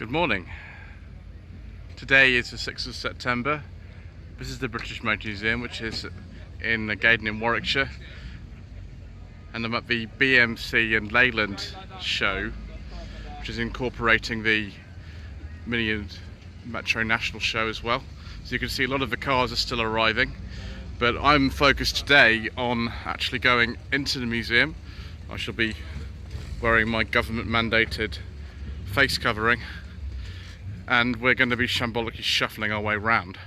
Good morning. Today is the 6th of September. This is the British Motor Museum, which is in Gaydon in Warwickshire. And I'm at the BMC and Leyland Show, which is incorporating the Mini and Metro National Show as well. So you can see a lot of the cars are still arriving. But I'm focused today on actually going into the museum. I shall be wearing my government mandated face covering, and we're going to be shambolically shuffling our way round.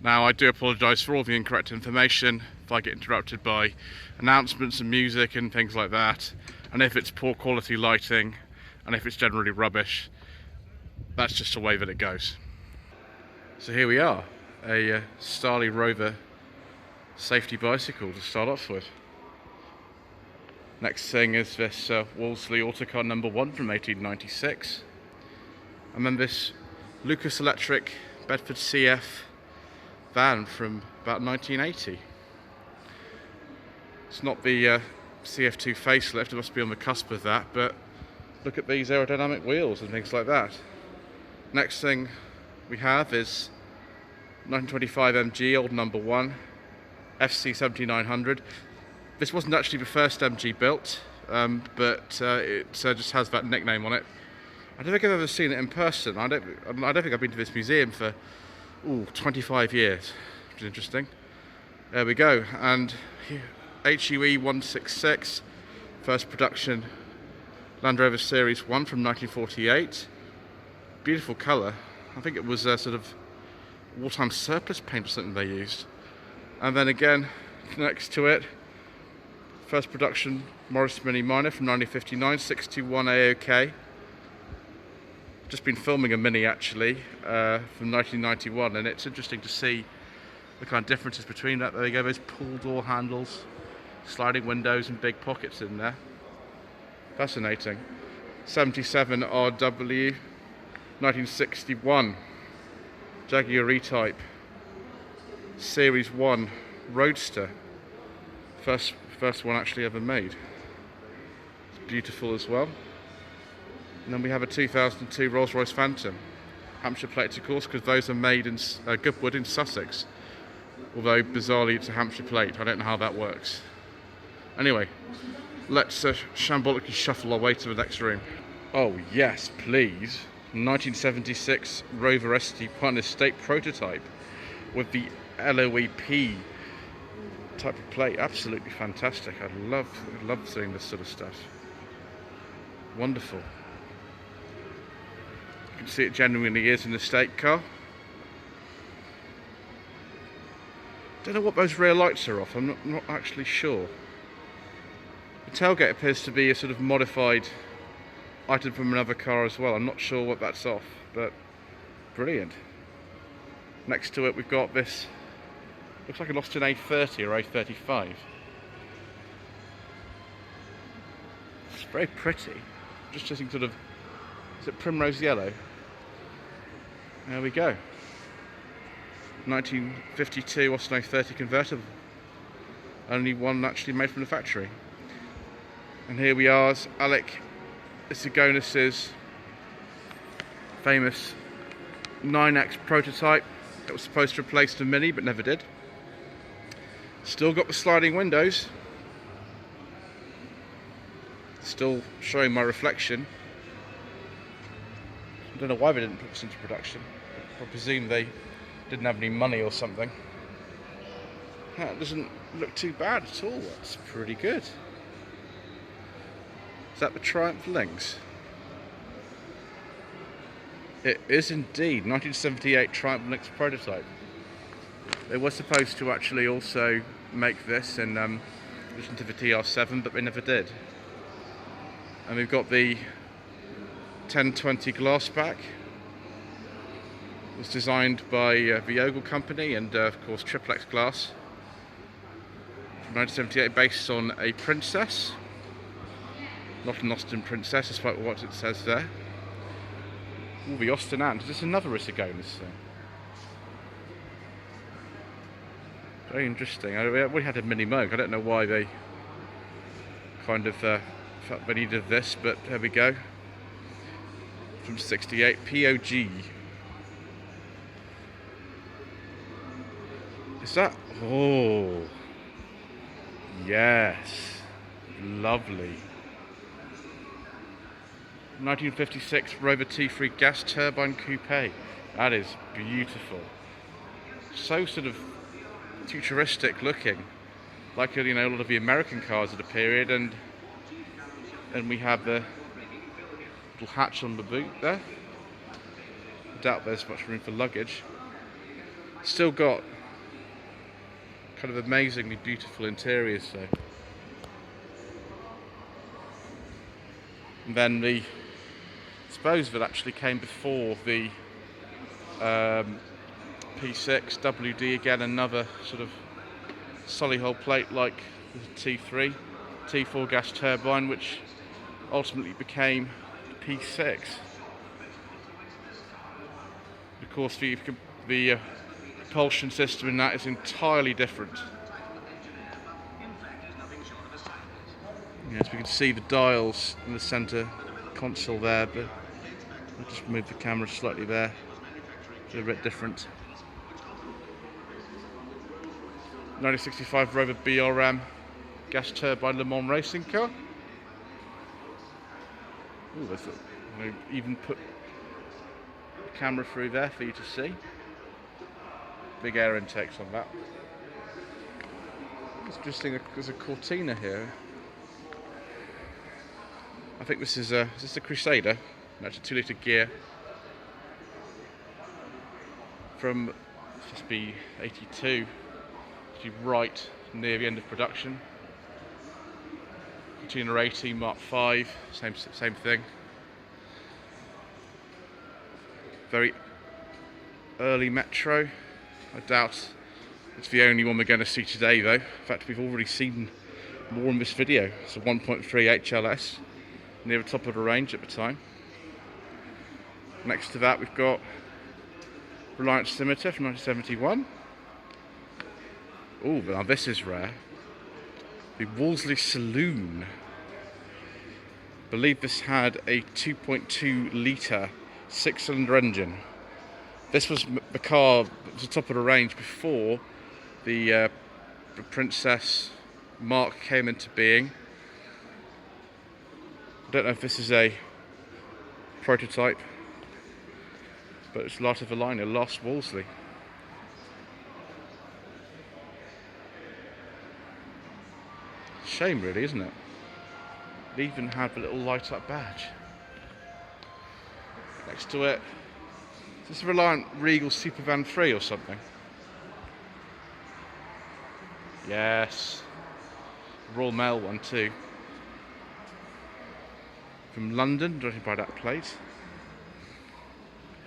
Now, I do apologise for all the incorrect information if I get interrupted by announcements and music and things like that, and if it's poor quality lighting and if it's generally rubbish. That's just the way that it goes. So here we are, a Slightly Rover safety bicycle to start off with. Next thing is this Wolsey Autocar number 1 from 1896. And then this Lucas Electric Bedford CF van from about 1980. It's not the CF2 facelift, it must be on the cusp of that, but look at these aerodynamic wheels and things like that. Next thing we have is 1925 MG, old number 1, FC 7900. This wasn't actually the first MG built, but it just has that nickname on it. I don't think I've ever seen it in person. I don't think I've been to this museum for 25 years, which is interesting. There we go, and HUE 166, first production Land Rover Series 1 from 1948. Beautiful colour. I think it was a sort of wartime surplus paint or something they used. And then again, next to it, first production Morris Mini Minor from 1959, 621 AOK. Just been filming a Mini actually from 1991, and it's interesting to see the kind of differences between that. There you go, those pull door handles, sliding windows and big pockets in there. Fascinating. 77 RW, 1961 Jaguar E-Type Series 1 Roadster. First one actually ever made. It's beautiful as well. And then we have a 2002 Rolls-Royce Phantom. Hampshire plates, of course, because those are made in Goodwood in Sussex. Although, bizarrely, it's a Hampshire plate. I don't know how that works. Anyway, let's shambolically shuffle our way to the next room. Oh, yes, please. 1976 Rover ST1 Estate prototype with the LOEP type of plate. Absolutely fantastic. I love seeing this sort of stuff. Wonderful. You can see it genuinely is an estate car. Don't know what those rear lights are off. I'm not actually sure. The tailgate appears to be a sort of modified item from another car as well. I'm not sure what that's off, but brilliant. Next to it we've got this, looks like an Austin A30 or A35. It's very pretty. Just using sort of, is it primrose yellow? There we go. 1952 Austin A30 convertible. Only one actually made from the factory. And here we are, Alec Isigonis's famous 9X prototype. It was supposed to replace the Mini, but never did. Still got the sliding windows. Still showing my reflection. I don't know why they didn't put this into production. I presume they didn't have any money or something. That doesn't look too bad at all. That's pretty good. Is that the Triumph Lynx? It is indeed. 1978 Triumph Lynx prototype. They were supposed to actually also make this in addition to the TR7, but they never did. And we've got the 1020 glassback. It was designed by the Ogle Company and of course Triplex Glass. From 1978, based on a Princess. Not an Austin Princess, despite what it says there. Ooh, the Austin Ant. Is this another Isigonis thing? Very interesting. We had a Mini Moog. I don't know why they kind of felt the need of this, but there we go. from 68, POG. Is that? Oh, yes, lovely. 1956 Rover T3 gas turbine coupe. That is beautiful. So sort of futuristic looking, like, you know, a lot of the American cars of the period, and we have the little hatch on the boot there. I doubt there's much room for luggage. Still got kind of amazingly beautiful interiors though. And then I suppose that actually came before the P6 WD, again another sort of Solihull plate like the T3, T4 gas turbine, which ultimately became the P6. Of course, the propulsion system in that is entirely different. Yes, we can see the dials in the centre console there, but I'll just move the camera slightly there. It's a bit different. 1965 Rover BRM gas turbine Le Mans racing car. Ooh, that's I'm going to even put the camera through there for you to see. Big air intakes on that. It's interesting, there's a Cortina here. I think this is a Crusader. That's a 2-litre Ghia from, must be 82, actually right near the end of production. Cortina 18 Mark 5, same thing. Very early Metro. I doubt it's the only one we're going to see today though. In fact, we've already seen more in this video. It's a 1.3 HLS, near the top of the range at the time. Next to that we've got Reliant Scimitar from 1971. Oh, now this is rare. The Woolsey Saloon. I believe this had a 2.2 litre 6-cylinder engine. This was the car at the top of the range before the Princess Mark came into being. I don't know if this is a prototype, but it's Light of the Liner, Lost Wolseley. Shame really, isn't it? It even had the little light up badge. Next to it, is this a Reliant Regal Supervan III or something? Yes. Royal Mail one too. From London, judging by that plate.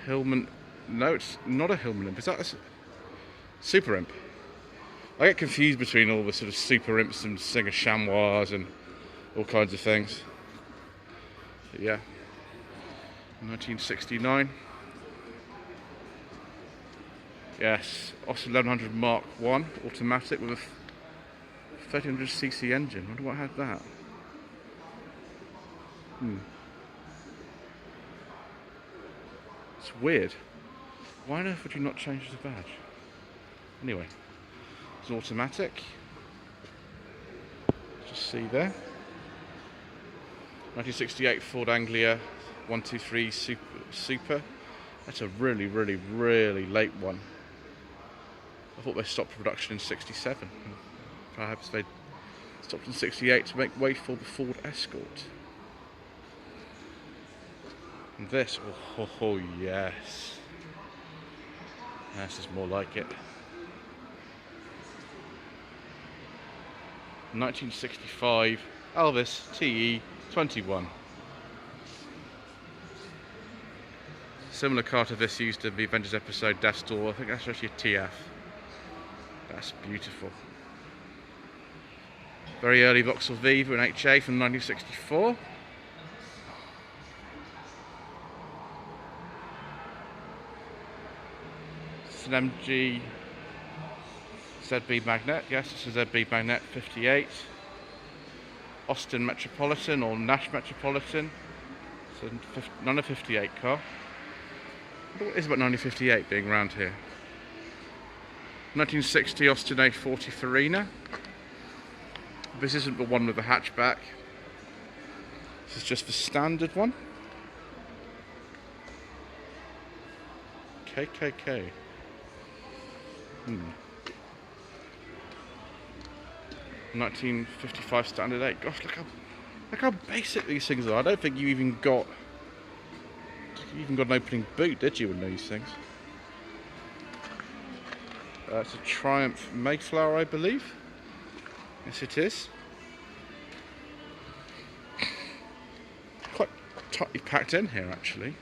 Hillman, no, it's not a Hillman imp, is that a Super Imp? I get confused between all the sort of Super Imps and Singer Chamois and all kinds of things. But yeah, 1969. Yes, Austin 1100 Mark 1 automatic with a 1300cc engine. I wonder what had that. It's weird. Why on earth would you not change the badge? Anyway, it's an automatic. Just see there. 1968 Ford Anglia 123 Super. That's a really, really, really late one. I thought they stopped production in 67. Perhaps they stopped in 68 to make way for the Ford Escort. And this, oh yes. This is more like it. 1965 Elvis TE21. Similar car to this used in the Avengers episode Death's Door. I think that's actually a TF. That's beautiful. Very early Vauxhall Viva and HA from 1964. It's an MG ZB Magnet. Yes, it's a ZB Magnet 58. Austin Metropolitan or Nash Metropolitan. So 1958 car. What is about 1958 being around here? 1960 Austin A40 Farina. This isn't the one with the hatchback. This is just the standard one. KKK. 1955 Standard 8. Gosh, look how basic these things are. I don't think you even got an opening boot, did you, in these things? It's a Triumph Mayflower, I believe. Yes, it is. Quite tightly packed in here, actually.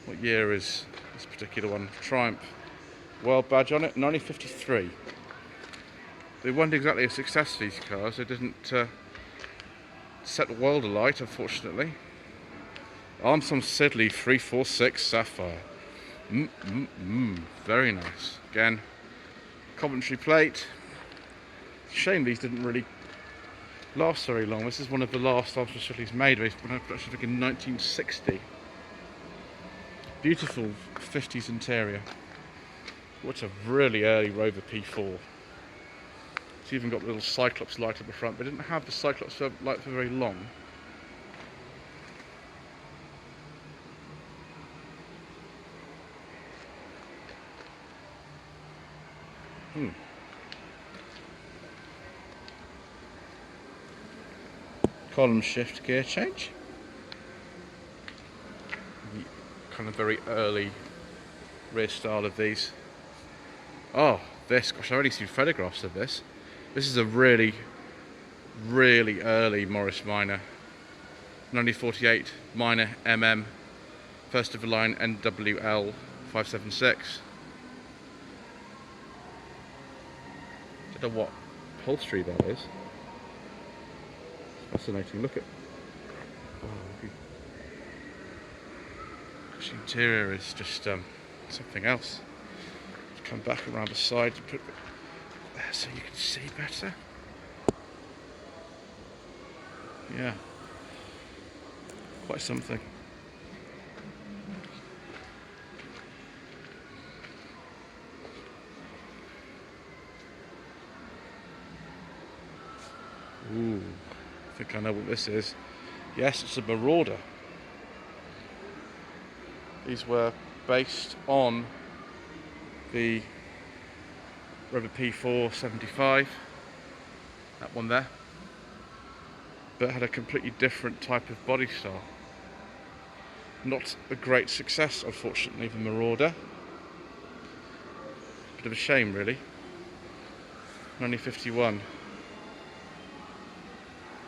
What year is this particular one? Triumph World badge on it, 1953. They weren't exactly a success, these cars. They didn't set the world alight, unfortunately. Armstrong Siddeley 346 Sapphire. Very nice. Again, Coventry plate. Shame these didn't really last very long. This is one of the last Armstrong Siddeley's made. They went out production in 1960. Beautiful 50s interior. What's a really early Rover P4. It's even got a little Cyclops light at the front. They didn't have the Cyclops light for very long. Column shift gear change. Kind of very early rear style of these. Oh, this, gosh, I've already seen photographs of this. This is a really, really early Morris Minor. 1948 Minor MM, first of the line NWL 576. I don't know what upholstery that is. Fascinating. Look at. Oh, gosh, the interior is just something else. Come back around the side and put it there so you can see better. Yeah, quite something. Ooh, I think I know what this is. Yes, it's a Marauder. These were based on the Rover P4 75, that one there, but had a completely different type of body style. Not a great success, unfortunately, the Marauder. Bit of a shame, really. 1951.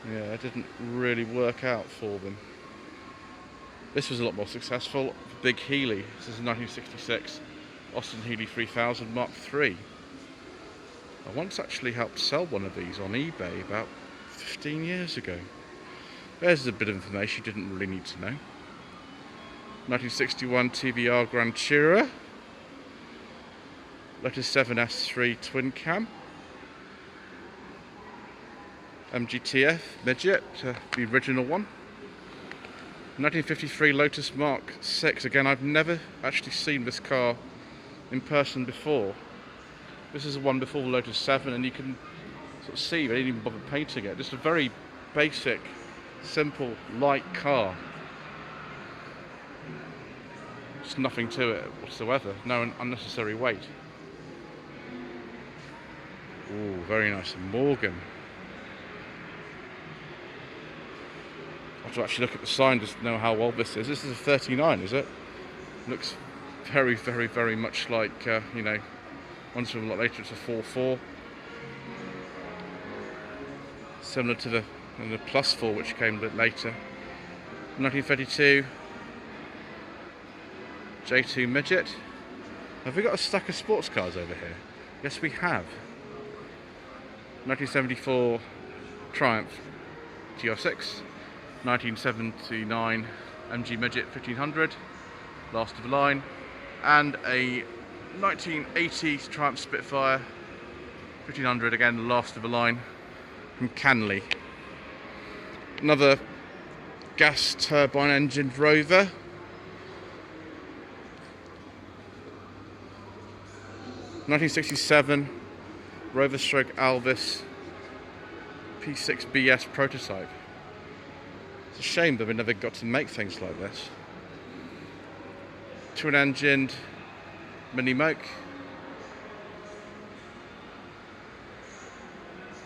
Yeah, it didn't really work out for them. This was a lot more successful. The big Healey. This is a 1966 Austin Healey 3000 Mark III. I once actually helped sell one of these on eBay about 15 years ago. There's a bit of information you didn't really need to know. 1961 TVR Grand Tourer. Lotus 7 S3 Twin Cam. MGTF Midget, the original one. 1953 Lotus Mark 6. Again, I've never actually seen this car in person before. This is the one before the Lotus 7, and you can sort of see they didn't even bother painting it. Just a very basic, simple, light car. Just nothing to it whatsoever. No unnecessary weight. Ooh, very nice. Morgan. I have to actually look at the sign to know how old this is. This is a 39, is it? Looks very, very, very much like, you know, one's from a lot later, it's a 4.4. Similar to the Plus 4, which came a bit later. 1932 J2 Midget. Have we got a stack of sports cars over here? Yes, we have. 1974 Triumph GR6. 1979 MG Midget 1500, last of the line, and a 1980 Triumph Spitfire 1500, again last of the line, from Canley. Another gas turbine engined Rover. (1967) Rover stroke Alvis P6BS prototype. It's a shame that we never got to make things like this. Twin-engined Mini Moke.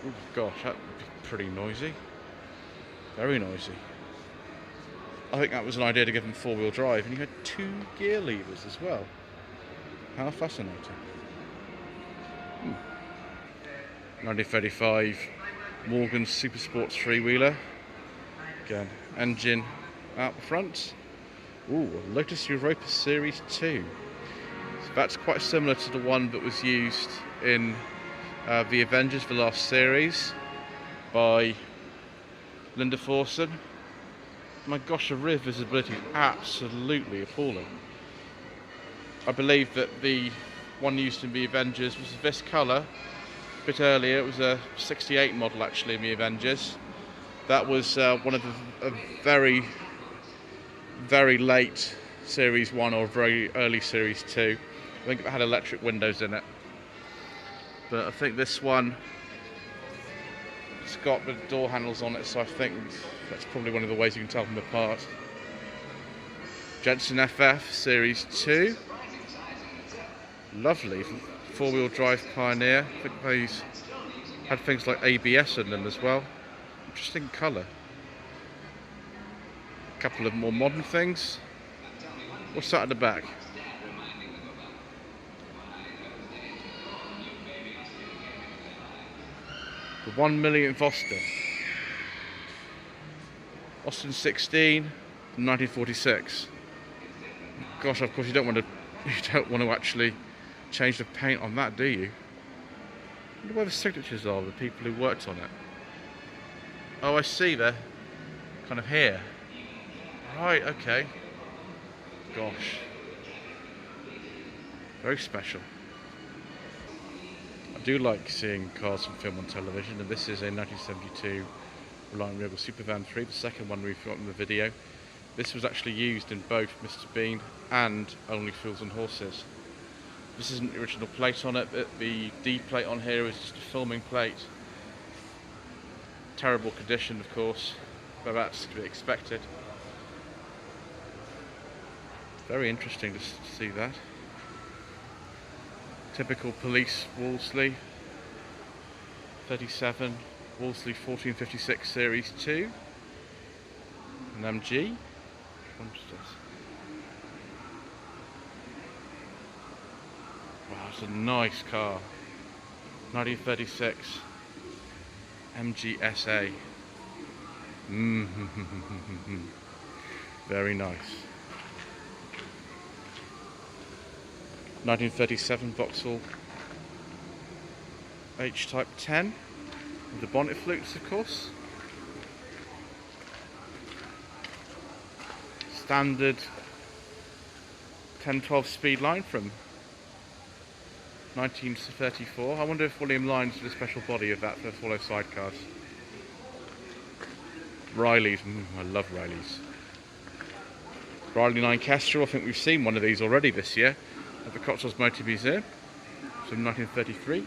Oh gosh, that would be pretty noisy. Very noisy. I think that was an idea to give them four-wheel drive, and you had 2 gear levers as well. How fascinating. 1935 Morgan Super Sports three-wheeler. Again, engine out the front. Ooh, Lotus Europa Series 2. So that's quite similar to the one that was used in the Avengers, the last series, by Linda Forson. My gosh, the rear visibility is absolutely appalling. I believe that the one used in the Avengers was this colour. A bit earlier, it was a 68 model actually in the Avengers. That was one of the very, very late Series 1 or very early Series 2. I think it had electric windows in it. But I think this one, it's got the door handles on it, so I think that's probably one of the ways you can tell them apart. Jensen FF Series 2. Lovely. Four-wheel drive Pioneer. I think these had things like ABS in them as well. Interesting colour. A couple of more modern things. What's that at the back? The 1 millionth Austin. Austin 16, 1946. Gosh, of course you don't want to actually change the paint on that, do you? I wonder where the signatures are of the people who worked on it. Oh, I see, they're kind of here. Right, okay. Gosh. Very special. I do like seeing cars from film on television, and this is a 1972 Reliant Regal Supervan III, the second one we've got in the video. This was actually used in both Mr. Bean and Only Fools and Horses. This isn't the original plate on it, but the D plate on here is just a filming plate. Terrible condition, of course, but that's to be expected. Very interesting to see that. Typical police Wolseley 37, Wolseley 1456 Series 2, an MG. Wow, it's a nice car. 1936 MG SA. Very nice. 1937 Vauxhall H-Type 10 with the bonnet flutes, of course. Standard 10-12 speed line from 1934. I wonder if William Lyons did a special body of that for all those sidecars. Riley's, I love Riley's. Riley 9 Kestrel, I think we've seen one of these already this year at the Cotswolds Motor Museum from 1933.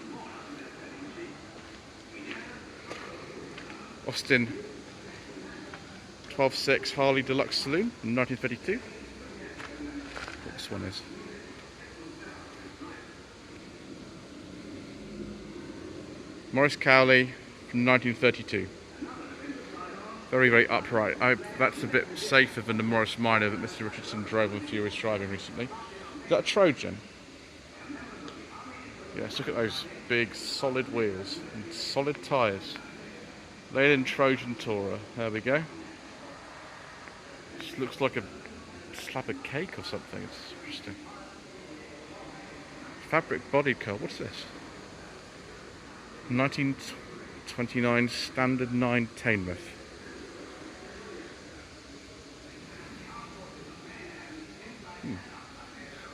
Austin 12.6 Harley Deluxe Saloon from 1932. What this one is. Morris Cowley from 1932. Very, very upright. That's a bit safer than the Morris Minor that Mr. Richardson drove on Furious Driving recently. Is that a Trojan? Yes, look at those big solid wheels and solid tyres. Leyland Trojan Tourer. There we go. Just looks like a slab of cake or something. It's interesting. Fabric bodied car. What's this? 1929 Standard 9 Tainmouth.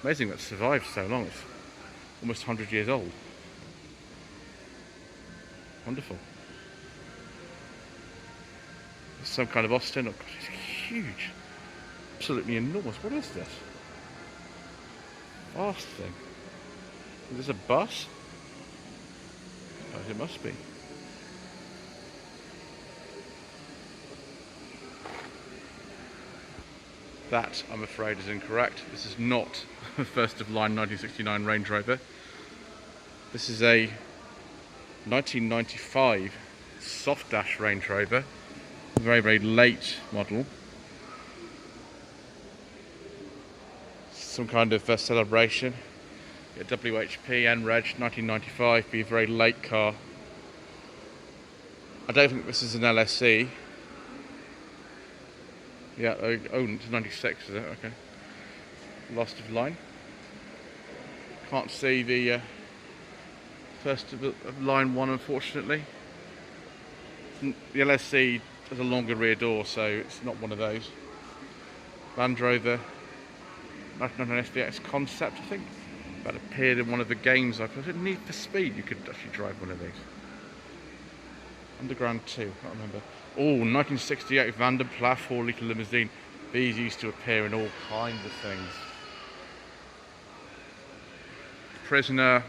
Amazing that survived so long. It's almost 100 years old. Wonderful. Some kind of Austin. Oh, gosh, it's huge. Absolutely enormous. What is this? Vast thing. Is this a bus? I suppose it must be. That, I'm afraid, is incorrect. This is not a first of line 1969 Range Rover. This is a 1995 soft dash Range Rover. A very, very late model. Some kind of celebration. Yeah, WHP and Reg 1995, be a very late car. I don't think this is an LSE. Yeah, oh, it's 96, is it? Okay. Lost of line. Can't see the first of line one, unfortunately. The LSE has a longer rear door, so it's not one of those. Land Rover 1999 SVX concept, I think. That appeared in one of the games I played. Need for Speed, you could actually drive one of these. Underground 2, I can't remember. Oh, 1968 Vanderpuller 4-litre Limousine. These used to appear in all kinds of things. Prisoner,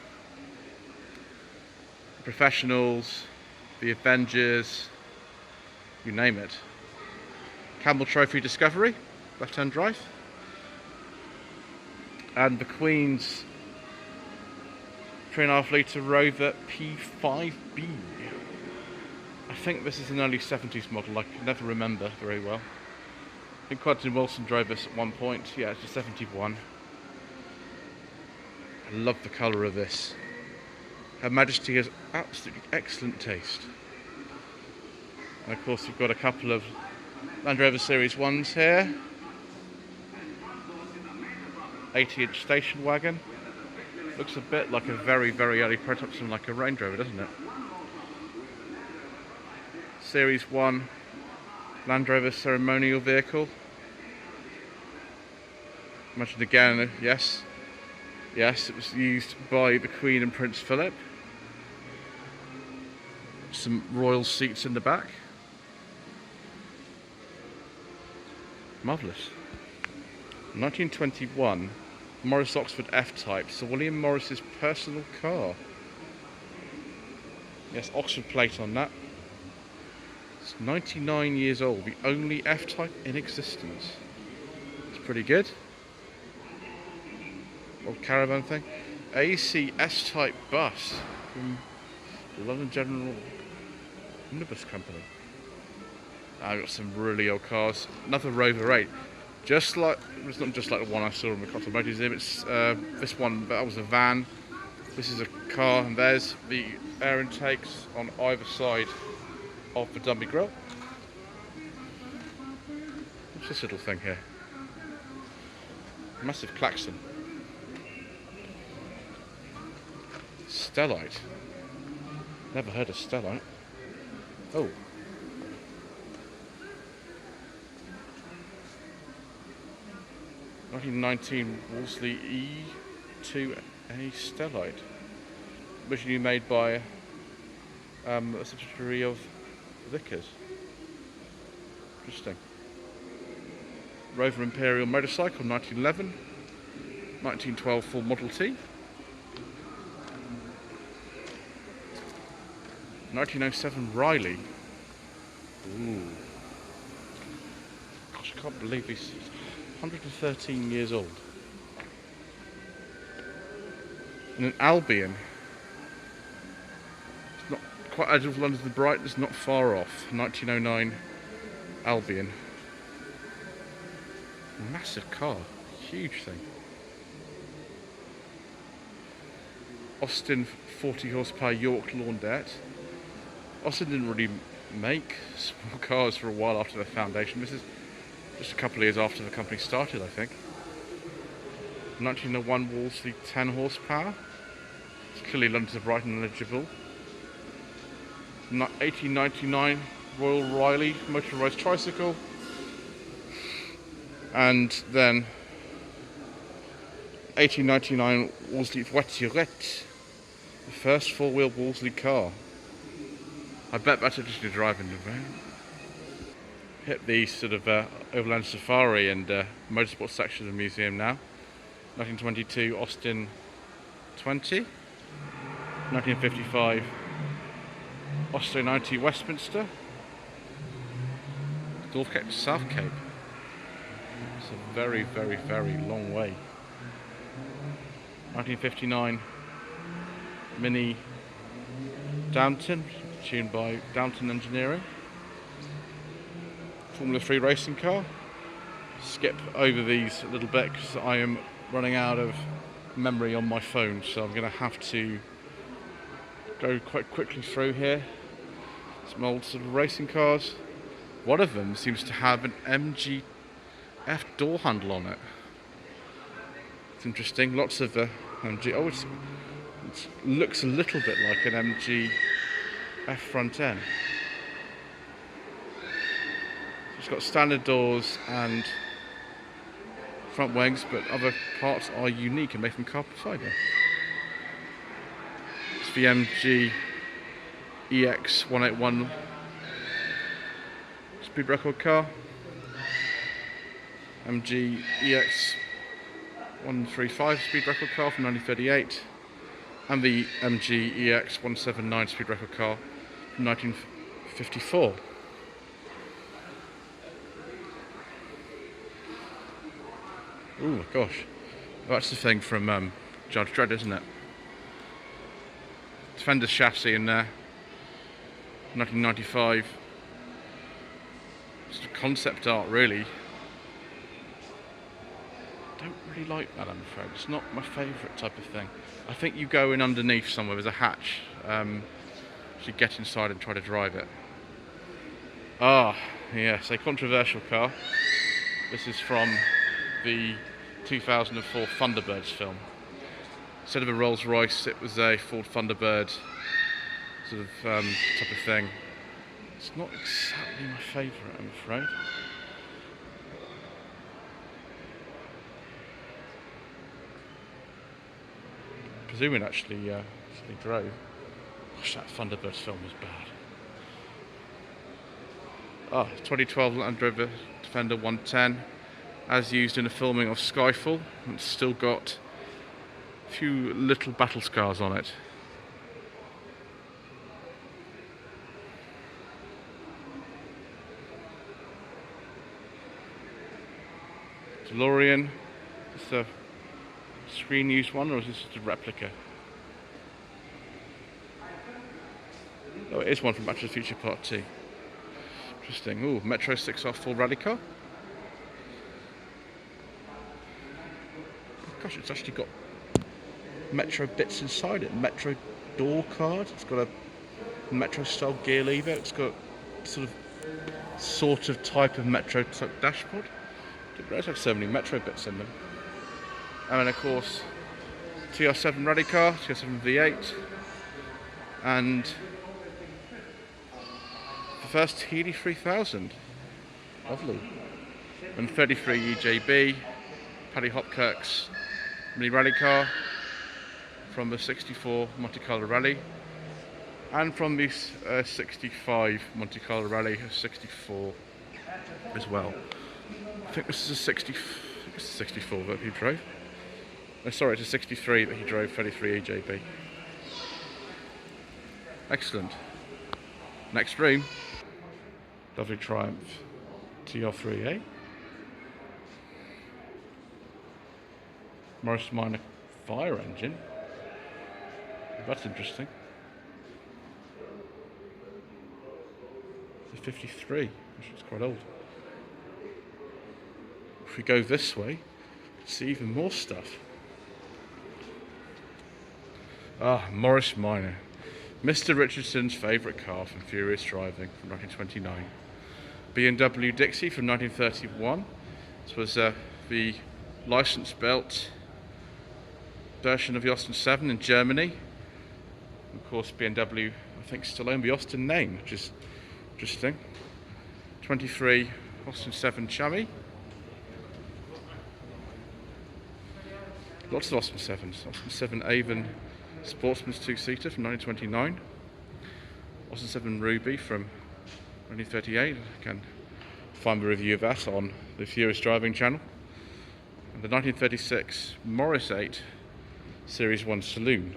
Professionals, The Avengers, you name it. Campbell Trophy Discovery, left-hand drive. And the Queen's 3.5-litre Rover P5B. I think this is an early 70s model, I can never remember very well. I think Quentin Wilson drove this at one point. Yeah, it's a 71. I love the colour of this. Her Majesty has absolutely excellent taste. And of course you've got a couple of Land Rover Series 1s here. 80-inch station wagon. Looks a bit like a very, very early prototype, something like a Range Rover, doesn't it? Series 1 Land Rover Ceremonial vehicle. Imagine again, yes, it was used by the Queen and Prince Philip. Some royal seats in the back. Marvellous. 1921 Morris Oxford F-Type, Sir William Morris's personal car. Yes, Oxford plate on that. It's 99 years old, the only F-Type in existence. It's pretty good. Old caravan thing. AC S-Type bus from the London General Omnibus Company. I've got some really old cars. Another Rover 8. Just like, it's not just like the one I saw in the Automotive Museum, it's this one, that was a van. This is a car, and there's the air intakes on either side of the dummy grille. What's this little thing here? Massive klaxon. Stellite. Never heard of Stellite. Oh. (1919) Wolseley E2A Stellite. Originally made by a subsidiary of Vickers. Interesting. Rover Imperial motorcycle, 1911. 1912 full Model T. 1907 Riley. Ooh. Gosh, I can't believe he's 113 years old. And an Albion. It's not quite out of London, the brightness, not far off. 1909 Albion. Massive car, huge thing. Austin 40 horsepower York Laundette. Austin didn't really make small cars for a while after their foundation. This is just a couple of years after the company started, I think. 1901 Wolseley 10 horsepower. It's clearly London to Brighton eligible. 1899 Royal Riley motorised tricycle. And then 1899 Wolseley Voiturette, the first four-wheel Wolseley car. I bet that's just a driving the van. hit the sort of Overland Safari and motorsport section of the museum now. 1922 Austin 20, 1955 Austin 90 Westminster, North Cape to South Cape. It's a very, very, very long way. 1959 Mini Downton, tuned by Downton Engineering. Formula 3 racing car. Skip over these a little bit because I am running out of memory on my phone, so I'm going to have to go quite quickly through here. Some old sort of racing cars. One of them seems to have an MGF door handle on it. It's interesting. Lots of MG. Oh, it looks a little bit like an MGF front end. It's got standard doors and front wings, but other parts are unique and made from carbon fibre. It's the MG EX181 speed record car, MG EX135 speed record car from 1938, and the MG EX179 speed record car from 1954. Oh my gosh, that's the thing from Judge Dredd, isn't it? Defenders chassis in there, 1995. It's concept art, really. Don't really like that, I'm afraid. It's not my favourite type of thing. I think you go in underneath somewhere, there's a hatch. You get inside and try to drive it. Ah, yes, a controversial car. This is from the 2004 Thunderbirds film. Instead of a Rolls Royce, it was a Ford Thunderbird sort of type of thing. It's not exactly my favourite, I'm afraid. Presuming actually drove. Gosh, that Thunderbirds film was bad. Ah, 2012 Land Rover Defender 110. As used in the filming of Skyfall. It's still got a few little battle scars on it. DeLorean. Is this a screen used one, or is this just a replica? Oh, it is one from Back to the Future Part 2. Interesting. Ooh, Metro 6R4 rally car. Gosh, it's actually got Metro bits inside it. Metro door card. It's got a Metro style gear lever. It's got sort of type of Metro type dashboard. Didn't realise there so many Metro bits in them. And then of course TR7 rally car, TR7 V8, and the first Healey 3000. Lovely. And 33 EJB, Paddy Hopkirk's mini rally car from the 64 Monte Carlo Rally, and from the 65 Monte Carlo Rally 64 as well. I think this is a 64 that he drove. Oh, sorry, it's a 63 that he drove, 33 EJB. Excellent. Next room, lovely Triumph TR3A. Morris Minor fire engine. That's interesting. It's a 53, which is quite old. If we go this way, we see even more stuff. Ah, Morris Minor. Mr. Richardson's favourite car from Furious Driving from 1929. BMW Dixie from 1931. This was the license belt version of the Austin 7 in Germany. Of course, BMW, I think, still own the Austin name, which is interesting. 23 Austin 7 Chamois. Lots of Austin 7s. Austin 7 Avon Sportsman's two-seater from 1929. Austin 7 Ruby from 1938. Again, find the review of that on the Furious Driving channel. And the 1936 Morris 8 Series 1 Saloon.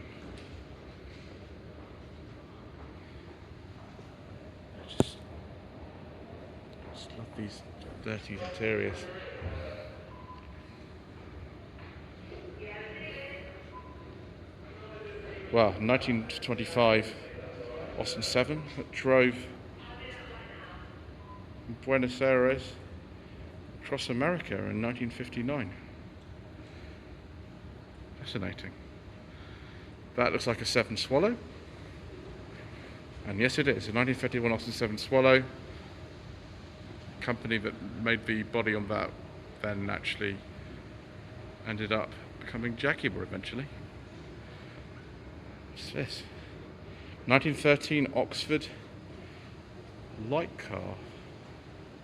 Just love these dirty interiors. Well, 1925 Austin 7 that drove from Buenos Aires across America in 1959. Fascinating. That looks like a 7 Swallow. And yes, it is. A 1951 Austin 7 Swallow. The company that made the body on that then actually ended up becoming Jaguar eventually. What's this? 1913 Oxford light car.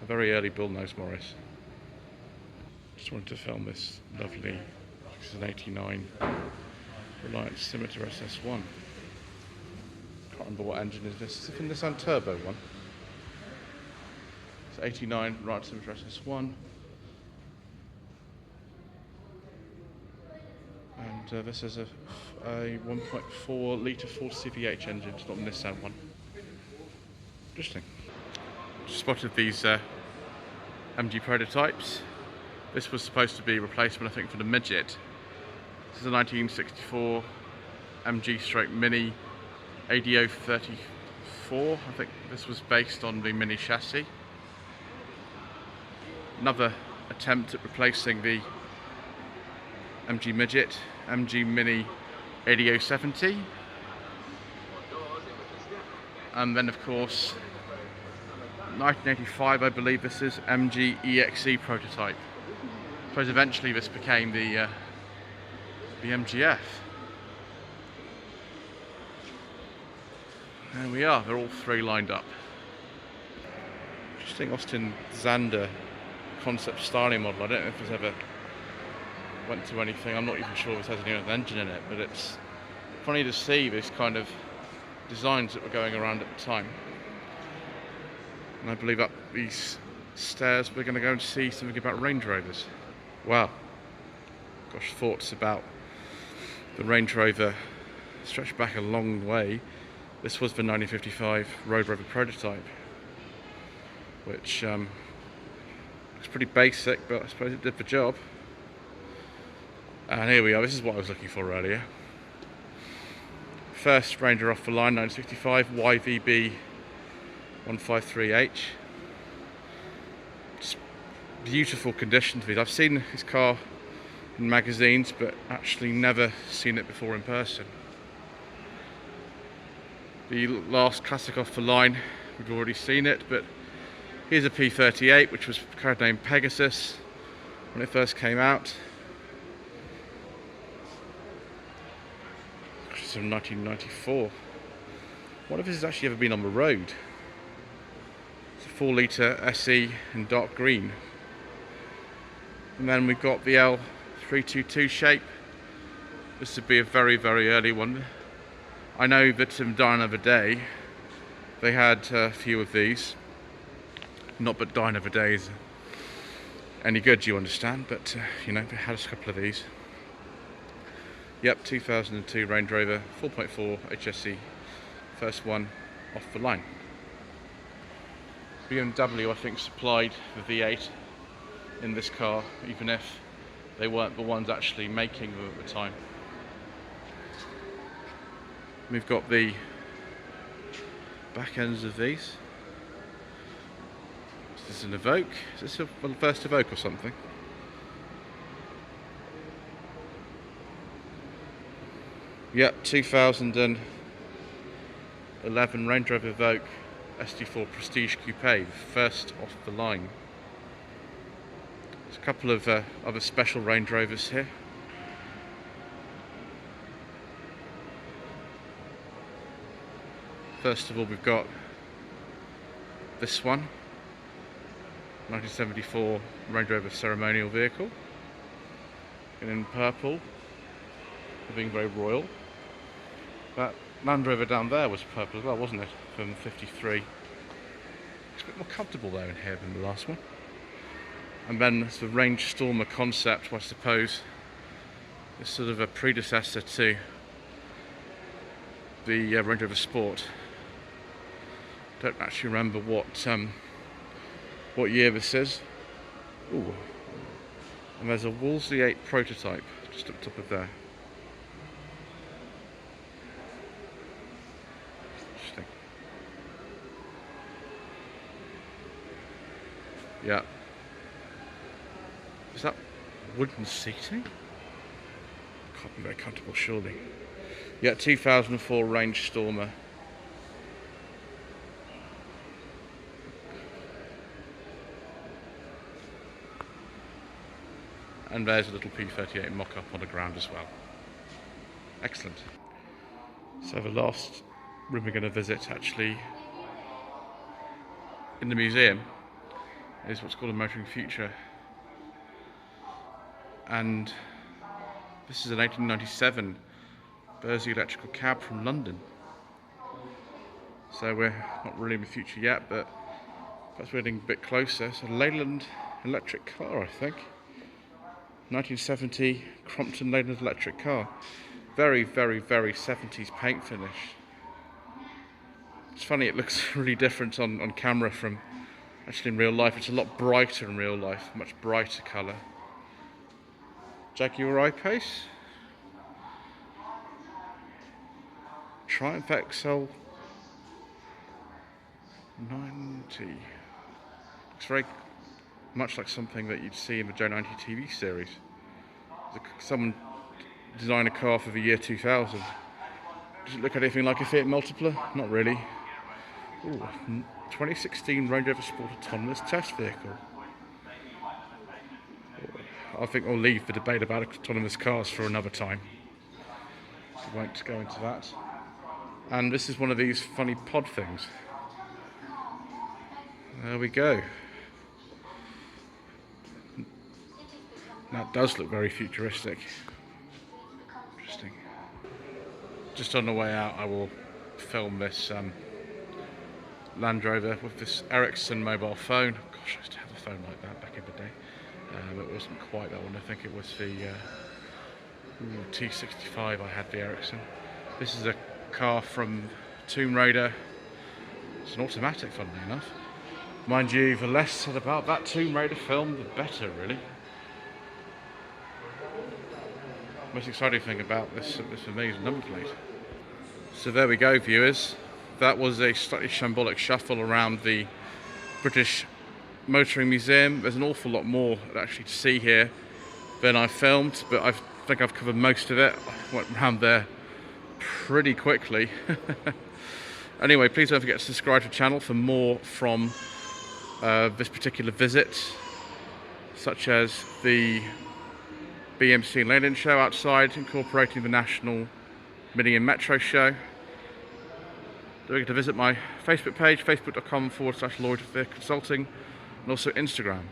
A very early Bullnose Morris. Just wanted to film this lovely, this is an 89 Reliant Scimitar SS1. Can't remember what engine is this. Is it from the Nissan Turbo one? It's 89 Reliant Scimitar SS1. And this is a 1.4 litre 40 CVH engine. It's not the Nissan one. Interesting. Just spotted these MG prototypes. This was supposed to be a replacement, I think, for the Midget. This is a 1964 MG Mini ADO 34. I think this was based on the Mini chassis. Another attempt at replacing the MG Midget, MG Mini ADO 70. And then, of course, 1985, I believe this is MG EXE prototype. I suppose eventually this became the MGF. There we are, they're all three lined up. Interesting Austin Xander concept styling model. I don't know if this ever went to anything. I'm not even sure if this has any other engine in it, but it's funny to see this kind of designs that were going around at the time. And I believe up these stairs we're going to go and see something about Range Rovers. Wow. Gosh, thoughts about the Range Rover stretch back a long way. This was the 1955 Road Rover prototype, which looks pretty basic, but I suppose it did the job. And here we are, this is what I was looking for earlier. First Ranger off the line, 1965 YVB 153H. Just beautiful condition to these. I've seen this car in magazines, but actually never seen it before in person. The last classic off the line, we've already seen it, but here's a P38, which was codenamed Pegasus when it first came out. It's from 1994. What if this has actually ever been on the road? It's a 4 litre SE in dark green. And then we've got the L322 shape. This would be a very, very early one. I know that in Die Another Day they had a few of these. Not that Die Another Day is any good, you understand, but you know, they had a couple of these. Yep, 2002 Range Rover 4.4 HSE, first one off the line. BMW, I think, supplied the V8 in this car, even if they weren't the ones actually making them at the time. We've got the back ends of these. Is this an Evoque? Is this a first Evoque or something? Yep, 2011 Range Rover Evoque SD4 Prestige Coupe, first off the line. There's a couple of other special Range Rovers here. First of all, we've got this one, 1974 Range Rover Ceremonial vehicle, and in purple, being very royal. That Land Rover down there was purple as well, wasn't it? From 53. It's a bit more comfortable there in here than the last one. And then it's the Range Stormer concept, I suppose, is sort of a predecessor to the Range Rover Sport. Don't actually remember what year this is. Ooh. And there's a Woolsey 8 prototype just up top of there. Interesting. Yeah. Is that wooden seating? Can't be very comfortable, surely. Yeah, 2004 Range Stormer. And there's a little P38 mock-up on the ground as well. Excellent. So the last room we're going to visit, actually, in the museum, is what's called a Motoring Future. And this is an 1897 Bersey electrical cab from London. So we're not really in the future yet, but perhaps we're getting a bit closer. It's a Leyland electric car, I think. 1970 Crompton Leyland electric car. Very, very, very 70s paint finish. It's funny, it looks really different on camera from actually in real life. It's a lot brighter in real life, much brighter colour. Jaguar I-Pace. Triumph XL 90. Looks very much like something that you'd see in the Joe 90 TV series. Someone designed a car for the year 2000. Does it look anything like a Fiat Multipla? Not really. Ooh, 2016 Range Rover Sport autonomous test vehicle. I think we'll leave the debate about autonomous cars for another time. We won't go into that. And this is one of these funny pod things. There we go. That does look very futuristic. Interesting. Just on the way out, I will film this Land Rover with this Ericsson mobile phone. Gosh, I used to have a phone like that back in the day. It wasn't quite that one. I think it was the T65 I had, the Ericsson. This is a car from Tomb Raider. It's an automatic, funnily enough. Mind you, the less said about that Tomb Raider film, the better, really. Most exciting thing about this for me is the number plate. So there we go, viewers. That was a slightly shambolic shuffle around the British Motoring Museum. There's an awful lot more actually to see here than I filmed, but I think I've covered most of it. I went around there pretty quickly. Anyway, please don't forget to subscribe to the channel for more from this particular visit, such as the BMC and Leyland Show outside, incorporating the National Mini and Metro Show. Don't forget to visit my Facebook page, facebook.com/Lloyd Vehicle Consulting, and also Instagram,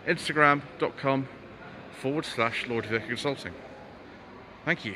instagram.com/Lloyd Vehicle Consulting. Thank you.